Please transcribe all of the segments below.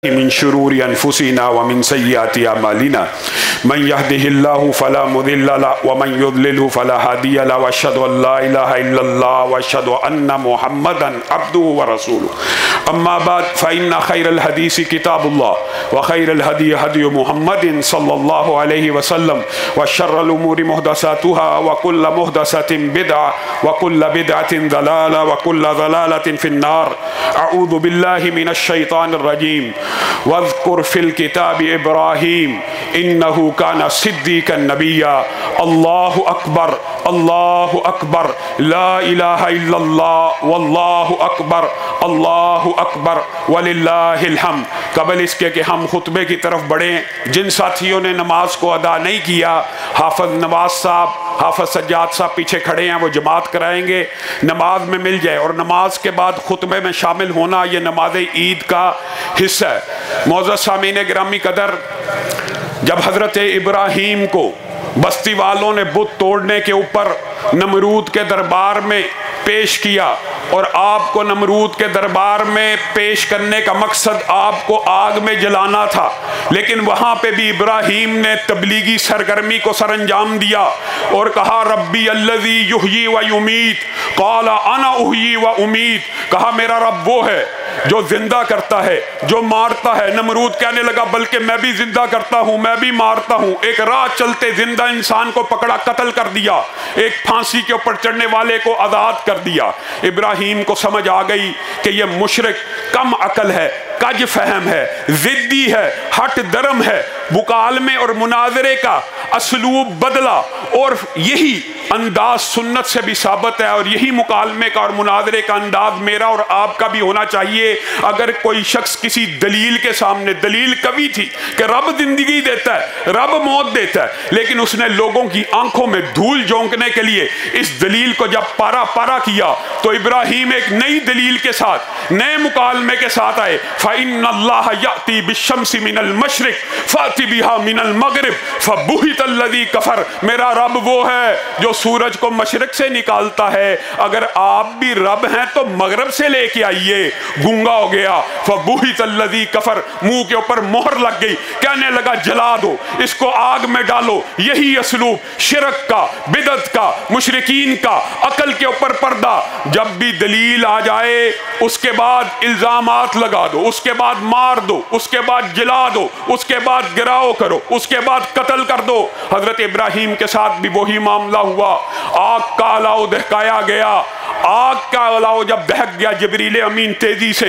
मिन शुरूरि अनफुसिना व मिन सय्याति अमालिना मन यहदिहिल्लाहु फला मुदिल्ल लहु व मन युद्लिलहु फला हादिय लहु व अशहदु अल्ला इलाहा इल्लल्लाह व अशहदु अन्न मुहम्मदन अब्दुहु व रसूलुहु अम्मा बाद फ़इन्न खैरल हदीसी किताबुल्लाह व खैरल हदी हदी मुहम्मदिन सल्लल्लाहु अलैहि वसल्लम व शर्रल उमूरि मुहदसातुहा व कुल्लु मुहदसतिन बिदअ व कुल्लु बिदअतिन दलाला व कुल्लु दलालतिन फिन्नार। अऊज़ु बिल्लाहि मिनश शैतानिर रजीम। वज़्कुर फ़िल किताबि इब्राहीम इन्नहु काना सिद्दीक़न नबिय्या। अल्लाहु अकबर, अल्लाहु अकबर, ला इलाहा इल्लल्लाह वल्लाहु अकबर, अल्लाहु अकबर वलिल्लाहिल हम्द। कबल इसके कि हम खुतबे की तरफ बढ़ें, जिन साथियों ने नमाज को अदा नहीं किया, हाफिज नवाज साहब, हाफिज सज्जाद साहब पीछे खड़े हैं, वो जमात कराएंगे, नमाज में मिल जाए। और नमाज के बाद खुतबे में शामिल होना ये नमाज ईद का हिस्सा है। मौजूद सामीन गिरामी कदर, जब हज़रत इब्राहीम को बस्ती वालों ने बुत तोड़ने के ऊपर नमरूद के दरबार में पेश किया, और आपको नमरूद के दरबार में पेश करने का मकसद आपको आग में जलाना था, लेकिन वहाँ पे भी इब्राहीम ने तबलीगी सरगर्मी को सरअंजाम दिया और कहा रब्बी अल्लज़ी युहयी व युमीत क़ाला अना उहयी व उमीत। कहा मेरा रब वो है जो जिंदा करता है, जो मारता है। नमरूद कहने लगा बल्कि मैं भी जिंदा करता हूँ, मैं भी मारता हूँ। एक राह चलते जिंदा इंसान को पकड़ा, कत्ल कर दिया, एक फांसी के ऊपर चढ़ने वाले को आज़ाद कर दिया। इब्राहीम को समझ आ गई कि यह मुशरिक कम अकल है, कज फहम है, जिद्दी है, हट दरम है। मुकालमे और मुनाजरे का असलूब बदला, और यही अंदाज सुन्नत से भी साबित है, और यही मुकालमे का और मुनाजरे का अंदाज मेरा और आपका भी होना चाहिए। अगर कोई शख्स किसी दलील के सामने, दलील कभी थी कि रब जिंदगी देता है, रब मौत देता है, लेकिन उसने लोगों की आंखों में धूल झोंकने के लिए इस दलील को जब पारा पारा किया, तो इब्राहीम एक नई दलील के साथ, नए मुकालमे के साथ आए। फ़इन्नल्लाह यअती बिश्शम्सि मिनल मशरिक़ फ़अति बिहा मिनल मग़रिब फ़बुहितल्लज़ी कफ़र। मेरा रब वो है जो सूरज को मशरिक से निकालता है, अगर आप भी रब हैं तो मगरब से लेके आइए। गूंगा हो गया, फ़बुहितल्लज़ी कफ़र, मुंह के ऊपर मोहर लग गई, कहने लगा जला दो, इसको आग में डालो। यही असलूब शिरक का, बिदत का, मुशरिकीन का, अकल के ऊपर पर्दा। जब भी दलील आ जाए उसके बाद इल्जामात लगा दो, उसके बाद मार दो, उसके बाद जला दो, उसके बाद गिराओ करो, उसके बाद कत्ल कर दो। हजरत इब्राहीम के साथ भी वही मामला हुआ। आग का अलाव दहकाया गया, आग का अलाव जब दहक गया, जिब्रील अमीन तेजी से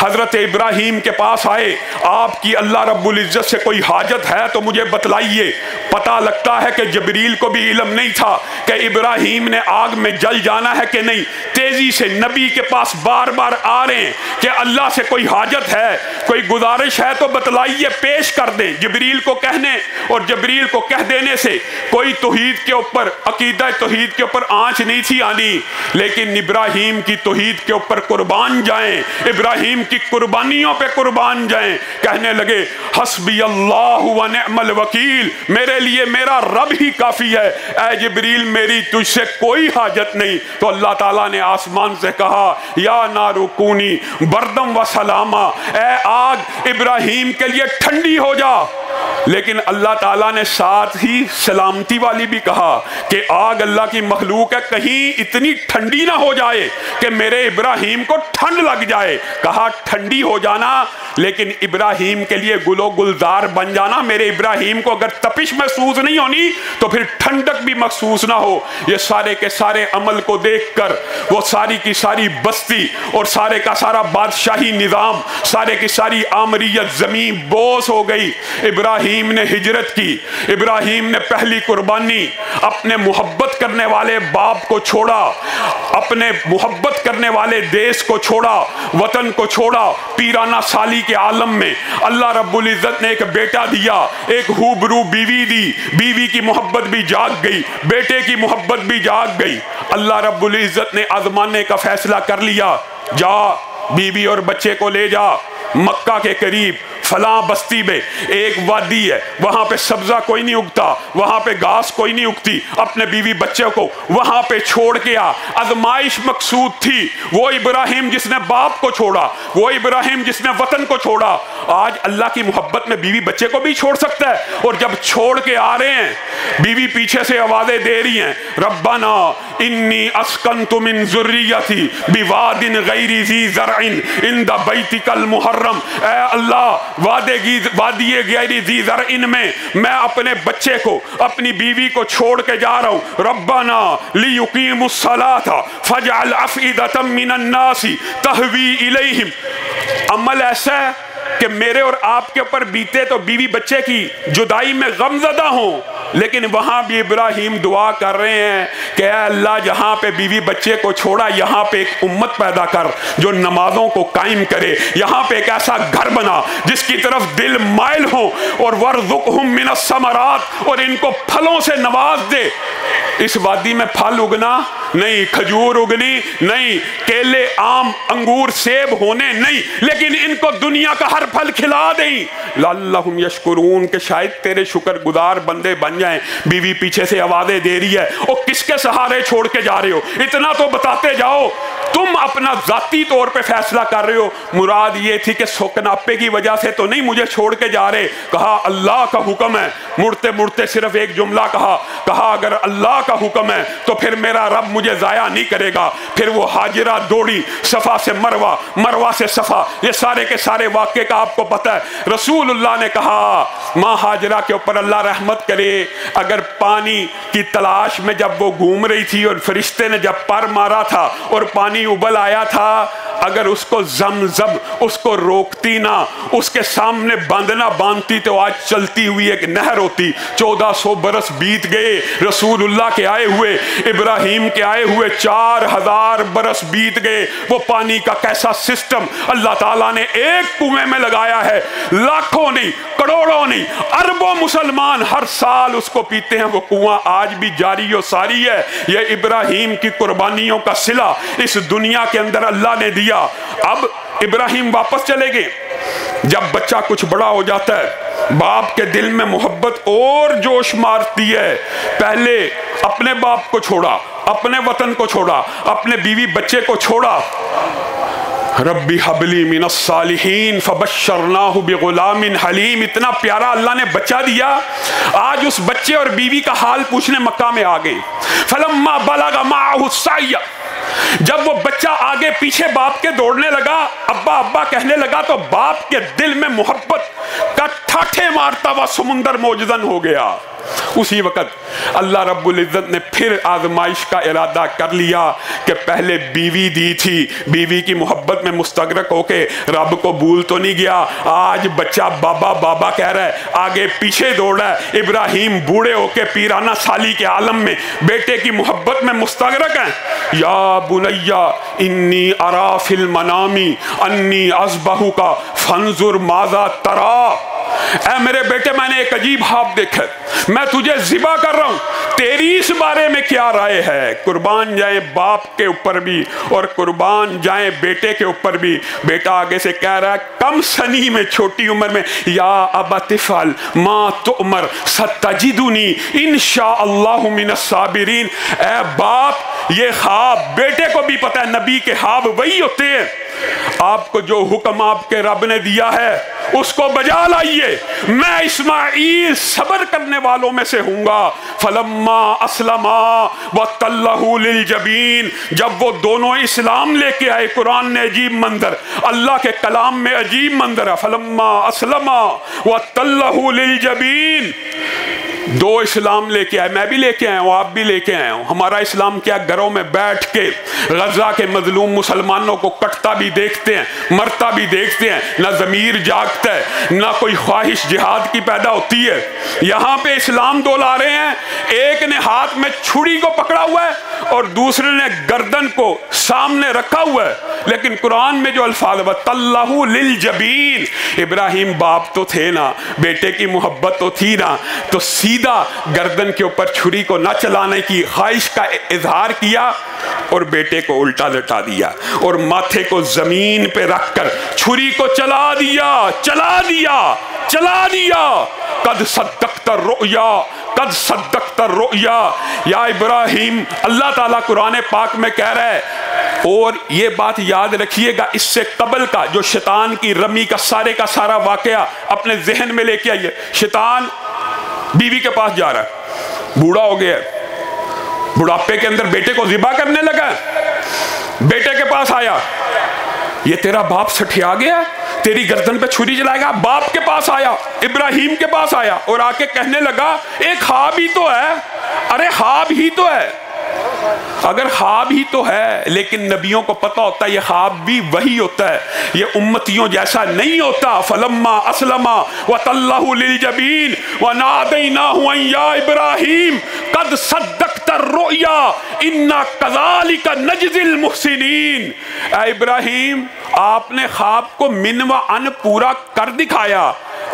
हजरत इब्राहीम के पास आए। आपकी अल्लाह रब्बुल इज्जत से कोई हाजत है तो मुझे बतलाइए। पता लगता है कि जिब्रील को भी इल्म नहीं था कि इब्राहीम ने आग में जल जाना है कि नहीं। तेजी से नबी के पास बार बार आ रहे हैं कि अल्लाह से कोई हाजत है, कोई गुजारिश है तो बतलाइए, पेश कर दें। जिब्रील को कहने और जिब्रील को कह देने से कोई तौहीद के ऊपर, अकीदा तौहीद के ऊपर आंच नहीं थी आनी, लेकिन इब्राहीम की तौहीद के ऊपर कुर्बान जाएं, इब्राहीम की कुर्बानियों पे कुर्बान जाएं। कहने लगे हस्बी अल्लाहु व निअमल वकील, मेरे लिए मेरा रब ही काफी है, ऐ जिब्रील मेरी तुझसे कोई हाजत नहीं। तो अल्लाह ताला ने आसमान से कहा या नारुकूनी बरदम व सलामा, ऐ आग इब्राहीम के लिए ठंडी हो जा। लेकिन अल्लाह ताला ने साथ ही सलामती वाली भी कहा कि आग अल्लाह की मखलूक है, कहीं इतनी ठंडी ना हो जाए कि मेरे इब्राहीम को ठंड लग जाए। कहा ठंडी हो जाना, लेकिन इब्राहीम के लिए गुलो गुलजार बन जाना। मेरे इब्राहीम को अगर तपिश महसूस नहीं होनी तो फिर ठंडक भी महसूस ना हो। ये सारे के सारे अमल को देखकर वो सारी की सारी बस्ती और सारे का सारा बादशाही निज़ाम, सारे की सारी आमरियत ज़मीन बोस हो गई। इब्राहीम ने हिजरत की, इब्राहीम ने पहली कुर्बानी अपने मोहब्बत करने वाले बाप को छोड़ा, अपने मोहब्बत करने वाले देश को छोड़ा, वतन को छोड़ा। पीराना साली के आलम में अल्लाह रब्बुल इज्जत ने एक बेटा दिया, एक हुबरू बीवी दी, बीवी की मोहब्बत भी जाग गई, बेटे की मोहब्बत भी जाग गई। अल्लाह रब्बुल इज्जत ने आजमाने का फैसला कर लिया, जा बीवी और बच्चे को ले जा मक्का के करीब फलां बस्ती में एक वादी है, वहां पे सब्जा कोई नहीं उगता, वहां पे घास कोई नहीं उगती, अपने बीवी बच्चे को वहां पे छोड़ के आ। आजमाइश मकसूद थी। वो इब्राहिम जिसने बाप को छोड़ा, वो इब्राहिम जिसने वतन को छोड़ा, आज अल्लाह की मोहब्बत में बीवी बच्चे को भी छोड़ सकता है। और जब छोड़ के आ रहे हैं, बीवी पीछे से आवाजें दे रही हैं, रब्बाना इन्नी अस्कन्तु मिन ज़ुर्रियती बिवादिन गैरि ज़ी ज़रइन इंद बैतिकल मुहर्रम। ऐ अल्लाह, वादिए गैरि ज़ी ज़रइन में मैं अपने बच्चे को, अपनी बीवी को छोड़ के जा रहा हूँ। रब्बाना लियुकीमुस सलाता फजअल अफ़इदतम मिनन नासी तहवी इलैहिम। अमल ऐसा है कि मेरे और आपके ऊपर बीते तो बीवी बच्चे की जुदाई में गमज़दा हो, लेकिन वहां भी इब्राहिम दुआ कर रहे हैं कि अल्लाह जहां पे बीवी बच्चे को छोड़ा, यहां पे एक उम्मत पैदा कर जो नमाजों को कायम करे, यहां पे एक ऐसा घर बना जिसकी तरफ दिल माइल हो, और वर्ज़ुक़हुम मिनस समरात, और इनको फलों से नवाज दे। इस वादी में फल उगना नहीं, खजूर उगनी नहीं, केले आम अंगूर सेब होने नहीं, लेकिन इनको दुनिया का हर फल खिला दें। लअल्लहुम यशकुरून, के शायद तेरे शुक्रगुजार बंदे बन जाएं। बीवी पीछे से आवाजें दे रही है, और किसके सहारे छोड़ के जा रहे हो, इतना तो बताते जाओ। तुम अपना जाती तौर पे फैसला कर रहे हो, मुराद ये थी कि सोकनापे की वजह से तो नहीं मुझे छोड़ के जा रहे। कहा अल्लाह का हुक्म है, मुड़ते मुड़ते सिर्फ एक जुमला कहा अगर अल्लाह का हुक्म है तो फिर मेरा रब मुझे जाया नहीं करेगा। फिर वो हाजिरा दौड़ी सफा से मरवा, मरवा से सफा, ये सारे के सारे वाक़े का आपको पता है। रसूलुल्लाह ने कहा माँ हाजिरा के ऊपर अल्लाह रहमत करे, अगर पानी की तलाश में जब वो घूम रही थी और फरिश्ते ने जब पर मारा था और पानी उबल आया था, अगर उसको ज़मज़म उसको रोकती ना, उसके सामने बांधना बांधती तो आज चलती हुई एक नहर होती। 1400 बरस बीत गए रसूलुल्लाह के आए हुए, इब्राहिम के आए हुए 4000 बरस बीत गए। वो पानी का कैसा सिस्टम अल्लाह ताला ने एक कुएं में लगाया है। लाखों नहीं, करोड़ों नहीं, अरबों मुसलमान हर साल उसको पीते हैं। वो कुआं आज भी जारी और सारी है। ये इब्राहिम की कुर्बानियों का सिला इस दुनिया के अंदर अल्लाह ने दिया। अब इब्राहिम वापस चले गए। जब बच्चा कुछ बड़ा हो जाता है, बाप के दिल में मोहब्बत और जोश मारती है। पहले अपने बाप को छोड़ा, अपने वतन को छोड़ा, अपने बीवी बच्चे को छोड़ा। रब्बी हबली मिनस सालिहीन फबश्शरनाहु बिगुलामिन हलीम। इतना प्यारा अल्लाह ने बच्चा दिया। आज उस बच्चे और बीवी का हाल पूछने मक्का में आ गए। फलम्मा बलगा माअहु सअय, जब वो बच्चा आगे पीछे बाप के दौड़ने लगा, अब्बा अब्बा कहने लगा, तो बाप के दिल में मोहब्बत का ठाठे मारता हुआ समुंदर मौजूदन हो गया। उसी वक्त अल्लाह रब्बुल इज्जत ने फिर आजमाइश का इरादा कर लिया कि पहले बीवी दी थी, बीवी की मोहब्बत में मुस्तगरक होके रब को भूल तो नहीं गया। आज बच्चा बाबा बाबा कह रहा है, आगे पीछे दौड़ रहा है। इब्राहिम बूढ़े होके पीराना साली के आलम में बेटे की मोहब्बत में मुस्तगरक है। या बुनैया इन्नी अरा फिल मनामी अन्नी अज़बहु का फंजुर माजा तरा। ऐ मेरे बेटे, मैंने एक अजीब ख्वाब देखा, मैं तुझे ज़िबा कर रहा हूँ, तेरी इस बारे में क्या राय है। कुर्बान जाए बाप के ऊपर भी और कुर्बान जाए बेटे के ऊपर भी। बेटा आगे से कह रहा है कम सनी में, छोटी उम्र में, या अबा तिफल माँ तो उमर सत्तजिदुनी इंशाअल्लाहु मिनस साबिरीन। ऐ बाप, ये ख्वाब बेटे को भी पता है, नबी के ख्वाब वही होते हैं। आपको जो हुक्म आपके रब ने दिया है उसको बजा लाइए। मैं इस्माईल सब्र करने वालों में से हूँगा। फलम्मा अस्लमा वतल्लहु लिल जबीन, जब वो दोनों इस्लाम लेके आए, कुरान ने अजीब मंजर, अल्लाह के कलाम में अजीब मंजर है। फलम्मा अस्लमा वतल्लहु लिल जबीन, दो इस्लाम लेके आए, मैं भी लेके आया हूँ, आप भी लेके आए हूँ। हमारा इस्लाम क्या, घरों में बैठ के गजा के मजलूम मुसलमानों को कटता भी देखते हैं, मरता भी देखते हैं, ना ज़मीर जागता है, ना कोई ख्वाहिश जिहाद की पैदा होती है। यहाँ पे इस्लाम दो ला रहे हैं, एक ने हाथ में छुरी को पकड़ा हुआ है और दूसरे ने गर्दन को सामने रखा हुआ है। लेकिन कुरान में जो अल्फाज वतल्लहु लिल जबीन, इब्राहिम बाप तो थे ना, बेटे की मोहब्बत तो थी ना, तो सीधे सीधा गर्दन के ऊपर छुरी को न चलाने की ख्वाहिश का इजहार किया और बेटे को उल्टा लटा दिया और माथे को जमीन पे रखकर छुरी को चला दिया चला दिया चला दिया। कद सद्दक़्ता रुया, कद सद्दक़्ता रुया या इब्राहिम। अल्लाह ताला कुरान पाक में कह रहा है, और ये बात याद रखिएगा, इससे कबल का जो शैतान की रमी का सारा वाकया अपने जहन में लेके आइए। शैतान बीवी के पास जा रहा है, बूढ़ा हो गया, बुढ़ापे के अंदर बेटे को ज़िबा करने लगा। बेटे के पास आया, ये तेरा बाप सठिया गया, तेरी गर्दन पे छुरी चलाएगा। बाप के पास आया, इब्राहिम के पास आया और आके कहने लगा, एक ख्वाब ही तो है। अरे ख्वाब ही तो है, अगर ख्वाब ही तो है, लेकिन नबियों को पता होता है ये ख्वाब भी वही होता है, ये उम्मतियों जैसा नहीं होता। फलम्मा अस्लमा व तल्लहु लिल जबीन व नादैनाहु या इब्राहिम कद सद्दक़्ता रुया इन्ना कज़ालिका नजज़िल मुहसिनीन। ऐ इब्राहिम, आपने ख्वाब को मिन व अन पूरा कर दिखाया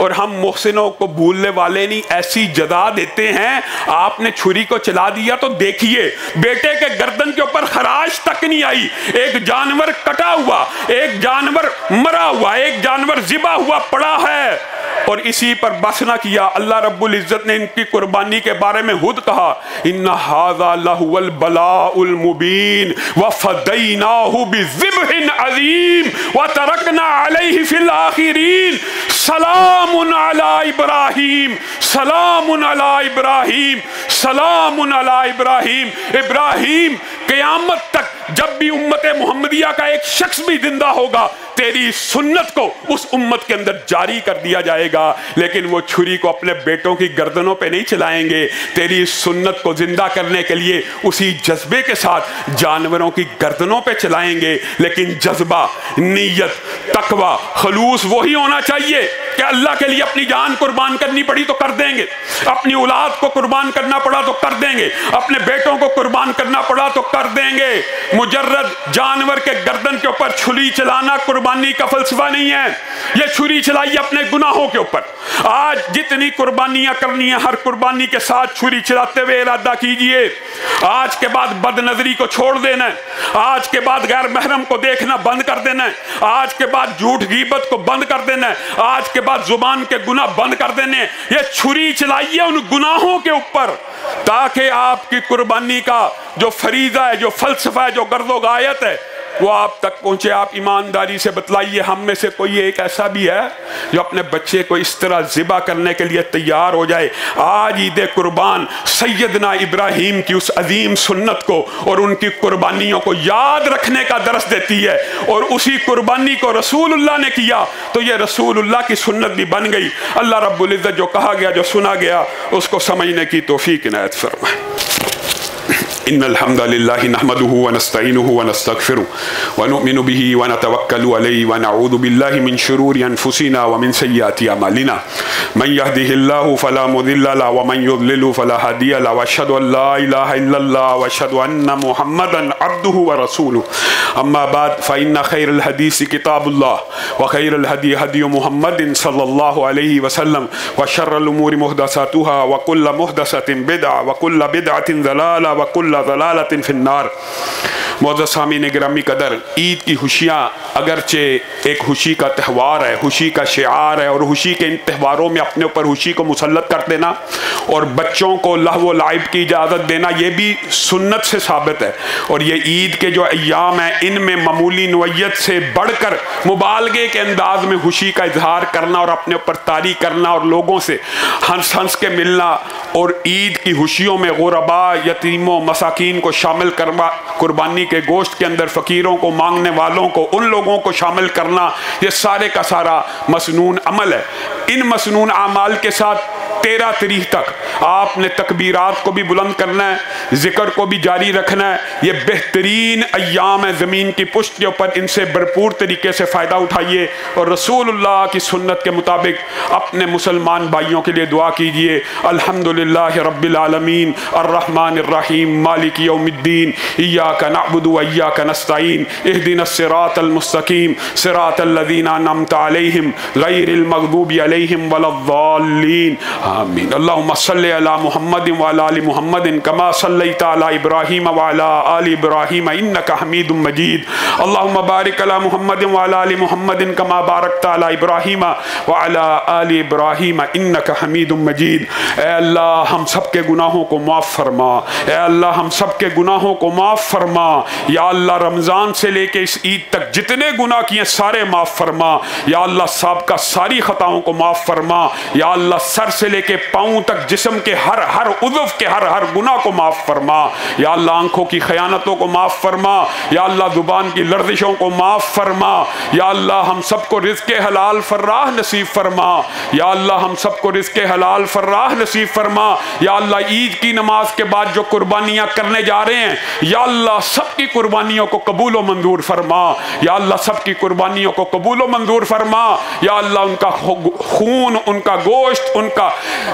और हम मुहसिनों को भूलने वाले नहीं, ऐसी जदा देते हैं। आपने छुरी को चला दिया तो देखिए, बेटे के गर्दन के ऊपर खराश तक नहीं आई। एक जानवर कटा हुआ, एक जानवर मरा हुआ, एक जानवर ज़िबा हुआ पड़ा है और इसी पर बस ना किया। अल्लाह रब्बुल इज्जत ने इनकी कुर्बानी के बारे में खुद कहा, इन्ना हाज़ा लहुवल बलाउल मुबीन व फदैनाहु बिज़िब्हिन अज़ीम व तरकना अलैहि फिल आखिरीन सलामुन अला इब्राहिम सलामुन अला इब्राहिम सलामुन अला इब्राहिम। इब्राहिम, क़यामत तक जब भी उम्मत मुहम्मदिया का एक शख्स भी जिंदा होगा, तेरी सुन्नत को उस उम्मत के अंदर जारी कर दिया जाएगा, लेकिन वो छुरी को अपने बेटों की गर्दनों पे नहीं चलाएंगे। तेरी सुन्नत को जिंदा करने के लिए उसी जज्बे के साथ जानवरों की गर्दनों पे चलाएंगे, लेकिन जज्बा, नीयत, तकवा, खलूस वही होना चाहिए कि अल्लाह के लिए अपनी जान कुर्बान करनी पड़ी तो कर देंगे, अपनी औलाद को कुर्बान करना पड़ा तो कर देंगे, अपने बेटों को कुर्बान करना पड़ा तो कर देंगे। मुजर्रद जानवर के गर्दन के ऊपर छुरी चलाना कुर्बानी का फलसफा नहीं है। ये छुरी चलाइए अपने गुनाहों के ऊपर। आज जितनी कुर्बानियां करनी है, हर कुर्बानी के साथ छुरी चलाते हुए इरादा कीजिए, आज के बाद बदनजरी को छोड़ देना है, आज के बाद गैर महरम को देखना बंद कर देना है, आज के बाद झूठ गीबत को बंद कर देना है, आज के बाद जुबान के गुनाह बंद कर देने। ये छुरी चलाइए उन गुनाहों के ऊपर, ताकि आपकी कुर्बानी का जो फरीजा है, जो फलसफा है, जो गर्दो गायत है, वो आप तक पहुंचे। आप ईमानदारी से बतलाइए, हम में से कोई एक ऐसा भी है जो अपने बच्चे को इस तरह ज़िबा करने के लिए तैयार हो जाए? आज ईद कुर्बान सैयदना इब्राहीम की उस अजीम सुन्नत को और उनकी कुर्बानियों को याद रखने का दरस देती है, और उसी कुर्बानी को रसूलुल्लाह ने किया तो ये रसूलुल्लाह की सुन्नत भी बन गई। अल्लाह रब्बुल इज़्ज़त जो कहा गया, जो सुना गया, उसको समझने की तौफीक इनायत फरमाए। इन्नल हम्दलिल्लाहि नहमदुहु व नस्तईनुहु व नस्तगफिरुहु व नुमिनु बिही व नतवक्कलु अलैहि व नऊज़ु बिल्लाहि मिन शुरूरि अनफुसिना व मिन सय्यिआति अमालिना मन यहदिहिल्लाहु फला मुदिल्ल लहु व मन युद्लिलहु फला हादिय लहु व अशहदु अन ला इलाहा इल्लल्लाह व अशहदु अन्ना मुहम्मदन अब्दुहु व रसूलुहु। अम्मा बाद फ़इन्न खैरल हदीस किताबुल्लाह व खैरल हदी हदी मुहम्मदिन सल्लल्लाहु अलैहि वसल्लम व शर्रल उमूरि मुहदसातुहा व कुल्लु मुहदसतिन बिदअह व कुल्लु बिदअतिन ज़लाला व कुल्लु ज़लालतिन फिन्नार। मुअज़्ज़ज़ सामीन गिरामी कदर, ईद की खुशियाँ अगरचे एक खुशी का त्यौहार है, खुशी का शिआर है, और खुशी के इन त्यौहारों में अपने ऊपर खुशी को मुसल्लत कर देना और बच्चों को लहव व लाइब की इजाज़त देना, ये भी सुन्नत से साबित है। और ये ईद के जो अय्याम हैं, इनमें मामूली नौयत से बढ़कर मुबालगे के अंदाज में खुशी का इजहार करना और अपने ऊपर तारी करना और लोगों से हंस हंस के मिलना, और ईद की खुशियों में गुरबा, यतीमों, मसाकीन को शामिल करवा, कुर्बानी के गोश्त के अंदर फ़कीरों को, मांगने वालों को, उन लोगों को शामिल करना, ये सारे का सारा मसनून अमल है। इन मसनून आमाल के साथ 13 तारीख तक आपने तकबीरात को भी बुलंद करना है, ज़िक्र को भी जारी रखना है। ये बेहतरीन अय्याम है ज़मीन की पुश्त के ऊपर, इनसे भरपूर तरीके से फ़ायदा उठाइए और रसूलुल्लाह की सुन्नत के मुताबिक अपने मुसलमान भाइयों के लिए दुआ कीजिए। अल्हम्दुलिल्लाहि रब्बिल आलमीन अर्रहमानिर रहीम मालिकि यौमिद्दीन इय्याका नअबुदु व इय्याका नस्तईन इहदिनस सिरातल मुस्तकीम सिरातल लज़ीना अनअमता अलैहिम गैरिल मग़दूबि अलैहिम वलद्दाल्लीन आमीन। अल्लाहुम्मा सल्लि अला मुहम्मदिन व अला आलि मुहम्मदिन कमा सल्लैता अला इब्राहीम व अला आलि इब्राहीम इन्नका हमीदुम मजीद। अल्लाहुम्मा बारिक अला मुहम्मदिन व अला आलि मुहम्मदिन कमा बारकता अला इब्राहीम व अला आलि इब्राहीम इन्नका हमीदुम मजीद। ए अल्लाह हम सब के गुनाहों को माफ़ फरमा, ए अल्लाह हम सब के गुनाहों को माफ़ फरमा। या अल्लाह रमज़ान से लेके इस ईद तक जितने गुनाह किए सारे माफ़ फरमा। या अल्लाह साबका सारी ख़ताओं को माफ़ फरमा। या अल्लाह सर से लेके पाँव तक जिस्म के हर उज़्व के हर गुनाह को माफ़ फरमा। या अल्लाह आँखों की ख़यानतों को माफ़ फरमा। या अल्लाह ज़ुबान की लर्ज़िशों को माफ़ फरमा। या अल्लाह हम सबको रिज़्क़े हलाल फर्राह नसीब फरमा। या अल्लाह हम सबको रिज़्क़े हलाल फर्राह नसीब फरमा। या अल्लाह ईद की नमाज के बाद जो कुर्बानियाँ करने जा रहे हैं, या अल्लाह सबकी कुर्बानियों को कबूल व मंजूर फरमा। या अल्लाह सबकी कुर्बानियों को कबूल व मंजूर फरमा। या अल्लाह उनका खून, उनका गोश्त, उनका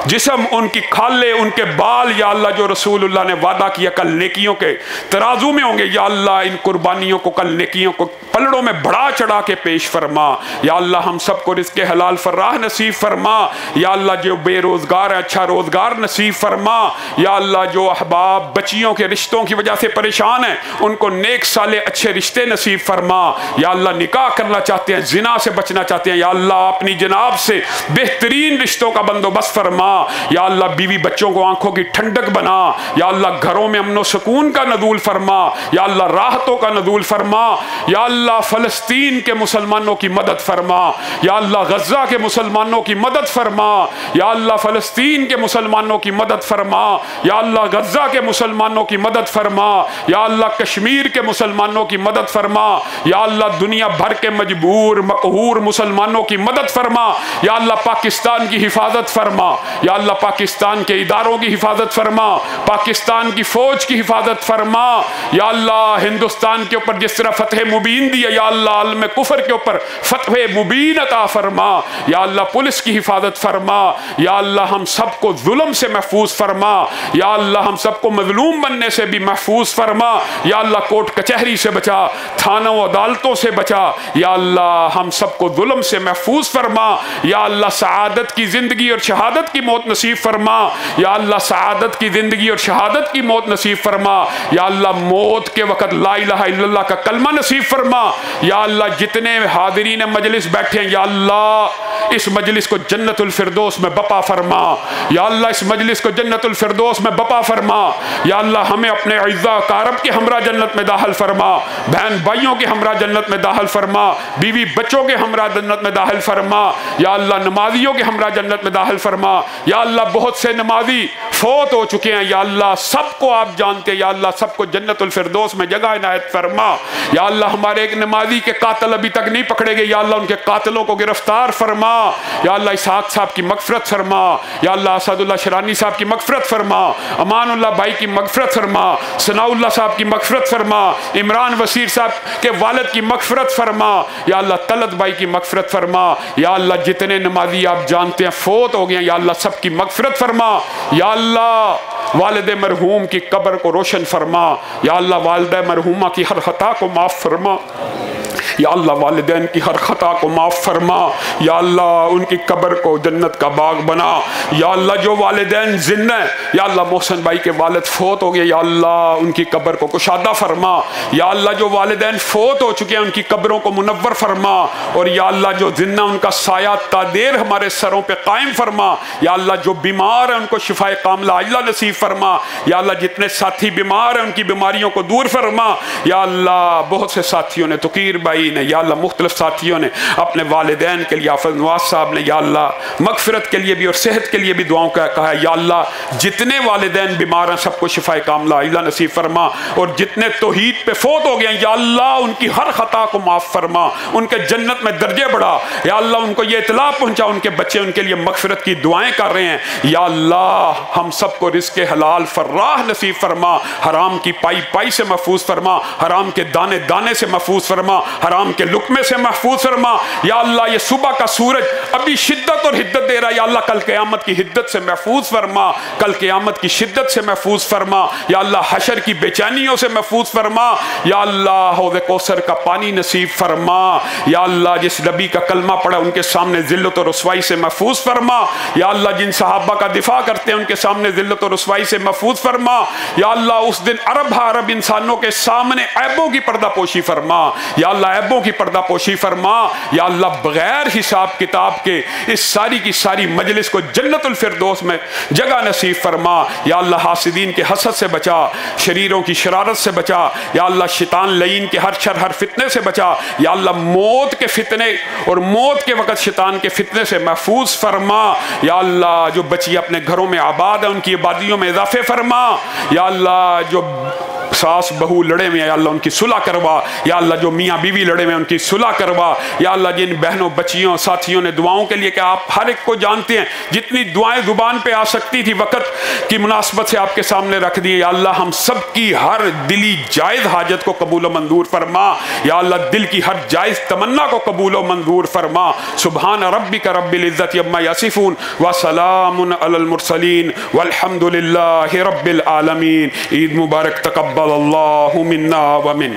जिस्म, उनकी खाले, उनके बाल, या अल्लाह जो रसूलुल्लाह ने वादा किया कल नेकियों के तराजू में होंगे, या अल्लाह इन कुर्बानियों को कल नेकियों को पलड़ों में बढ़ा चढ़ा के पेश फरमा। या अल्लाह हम सबको रिज़्क़े हलाल फर्राह नसीब फरमा। या अल्लाह जो बेरोज़गार है अच्छा रोज़गार नसीब फरमा। या अल्लाह जो अहबाब बच्चियों के रिश्तों की वजह से परेशान है उनको नेक साले अच्छे रिश्ते नसीब फरमा। या अल्लाह निकाह करना चाहते हैं, जिना से बचना चाहते हैं, या अल्लाह अपनी जनाब से बेहतरीन रिश्तों का बंदोबस्त फरमा। या अल्लाह बीवी बच्चों को आंखों की ठंडक बना। या अल्लाह घरों में अमन सुकून का नज़ूल फरमा। या अल्लाह राहतों का नज़ूल फरमा। या अल्लाह फ़लस्तीन के मुसलमानों की मदद फरमा। या अल्लाह गज़ा के मुसलमानों की मदद फरमा। या अल्लाह फ़लस्तीन के मुसलमानों की मदद फरमा। या अल्लाह गज़ा के मुसलमानों की मदद फरमा। या अल्लाह कश्मीर के मुसलमानों की मदद फरमा। या अल्लाह दुनिया भर के मजबूर मक़हूर मुसलमानों की मदद फरमा। या अल्लाह पाकिस्तान की हिफाजत फरमा। या अल्लाह पाकिस्तान के इदारों की हिफाजत फरमा। पाकिस्तान की फ़ौज की हिफाजत फरमा। या अल्लाह हिंदुस्तान के ऊपर जिस तरह फ़तह मुबीन दी है, या अल्लाह आलम कुफ़र के ऊपर फ़तह मुबीन अता फरमा। या अल्लाह पुलिस की हिफाजत फरमा। या अल्लाह हम सबको जुल्म से महफूज फरमा। या अल्लाह हम सबको मजलूम बनने से भी महफूज फरमा। या अल्लाह कोर्ट कचहरी से बचा, थानों अदालतों से बचा। या अल्लाह हम सबको जुल्म से महफूज फरमा। या अल्लाह सआदत की ज़िंदगी और शहादत की मौत नसीब फरमा। या अल्लाह सआदत की ज़िंदगी और शहादत की मौत नसीब फरमा। या अल्लाह मौत के वक़्त ला इलाहा इल्लल्लाह का कलमा नसीब फरमा। या अल्लाह जितने हाज़रीन मजलिस बैठे हैं, या अल्लाह इस मजलिस को जन्नतुल फिरदौस में बपा फरमा। या अल्लाह इस मजलिस को जन्नतुल फिरदौस में बपा फरमा। या अल्लाह हमें अपने इज़्ज़ा कारब के हमरा जन्नत में दाखिल फरमा। बहन भाइयों के हमरा जन्नत में दाखिल फरमा। बीवी बच्चों के हमरा जन्नत में दाखिल फरमा। या अल्लाह नमाजियों के हमरा जन्नत में दाखिल फरमा। या अल्लाह बहुत से नमाजी फौत हो चुके हैं, या अल्लाह सबको आप जानते हैं। या अल्लाह सबको जन्नतुल फिरदौस में जगह इनायत फरमा। या अल्लाह हमारे एक नमाजी के कातिल अभी तक नहीं पकड़े गए, या अल्लाह उनके कातिलों को गिरफ्तार फरमा। या अल्लाह इसहाक साहब की मगफरत फरमा। या अल्लाह असदुल्लाह शरानी साहब की मगफरत फरमा। अमानुल्लाह भाई की मगफरत फरमा। सनाउल्लाह साहब की मगफरत फरमा। इमरान वसीर साहब के वालिद की मगफरत फरमा। या अल्लाह तलत भाई की मगफरत फरमा। या अल्लाह जितने नमाजी आप जानते हैं फौत हो गए, या अल्लाह सबकी मगफरत फरमा। या अल्लाह वालिद मरहूम की कब्र को रोशन फरमा। या अल्लाह वालिदा मरहूमा की हर खता को माफ़ फरमा। या अल्लाह वालिदैन की हर खता को माफ़ फरमा। या अल्लाह उनकी कब्र को जन्नत का बाग बना। या अल्लाह जो वालिदैन जिन्ना है, या अल्लाह मोहसिन भाई के वालिद फौत हो गए, या अल्लाह उनकी कब्र को कुशादा फरमा। या अल्लाह जो वालिदैन फौत हो चुके हैं उनकी कब्रों को मुनव्वर फरमा। और या अल्लाह जो जिन्ना उनका साया तादेर हमारे सरों पर कायम फरमा। या अल्लाह जो बीमार है उनको शिफाए कामला अल्लाह नसीब फरमा। या अल्लाह जितने साथी बीमार हैं उनकी बीमारियों को दूर फरमा। या अल्लाह बहुत से साथियों ने, तुकीर भाई ने, या अल्लाह मुख्तलिफ साथियों ने अपने वालिदैन के लिए, हाफिज़ नवाज साहब ने, या अल्लाह मगफिरत के लिए भी और सेहत के लिए भी दुआओं का कहा है। या अल्लाह जितने वालिदैन बीमार हैं सबको शिफाए कामला अल्लाह नसीब फरमा। और जितने तौहीद पे फौत हो गए, या अल्लाह उनकी हर खता को माफ़ फरमा, उनके जन्नत में दर्जे बढ़ा। या अल्लाह उनको ये इतला पहुँचा, उनके बच्चे उनके लिए मगफिरत की दुआएँ कर रहे हैं। या अल्लाह हम सबको रिज़्क़े हलाल फर्राह नसीब फरमा। हराम की पाई पाई से महफूज फरमा। हराम के दाने दाने से महफूज फरमा। हराम हराम के लुकमे से महफूज फरमा। या अल्लाह ये सुबह का सूरज अभी शिद्दत और हिद्दत दे रहा है, या अल्लाह कल क़यामत की हिद्दत से महफूज फरमा, कल क़यामत की शिद्दत से महफूज फरमा। या अल्लाह हशर की बेचैनियों से महफूज फरमा। या अल्लाह हौज़ कौसर का पानी नसीब फरमा। या अल्लाह जिस नबी का कलमा पड़ा उनके सामने ज़िल्लत और रुसवाई से महफूज फरमा। या अल्लाह जिन सहाबा का दिफा करते हैं उनके सामने ज़िल्लत और रुसवाई से महफूज फरमा। या अल्लाह उस दिन अरब इंसानों के सामने ऐबों की पर्दापोशी फरमा। या अल्लाह ऐबों की पर्दापोशी फरमा। या अल्लाह बगैर हिसाब किताब के इस सारी की सारी मजलिस को जन्नतुल फिरदौस में जगह नसीब फरमा। या अल्लाह हासिदीन के हसद से बचा, शरीरों की शरारत से बचा। या अल्लाह शैतान लईन के हर शर हर फितने से बचा। या अल्लाह मौत के फितने और मौत के वक़्त शैतान के फितने से महफूज फरमा। या अल्लाह जो बच्ची अपने घरों में आबाद है उनकी आबादियों में इजाफे फरमा। या अल्लाह जो सास बहू लड़े हुए या अल्लाह उनकी सुलह करवा। या अल्लाह जो मियाँ बीवी लड़े हुए उनकी सुलह करवा। या अल्लाह जिन बहनों बच्चियों साथियों ने दुआओं के लिए, कि आप हर एक को जानते हैं, जितनी दुआएं जुबान पे आ सकती थी वक़्त की मुनासबत से आपके सामने रख दी। या अल्लाह हम सब की हर दिली जायज़ हाजत को कबूल व मंजूर फरमा। या अल्लाह दिल की हर जायज़ तमन्ना को कबूल व मंजूर फरमा। सुबहान रब्बिका रब्बिल इज़्ज़ति अम्मा यसिफून व सलामुन अलल मुरसलीन वल्हम्दुलिल्लाहि रब्बिल आलमीन। ईद मुबारक, तक़ब्बल अल्लाहु मिन्ना व मिन।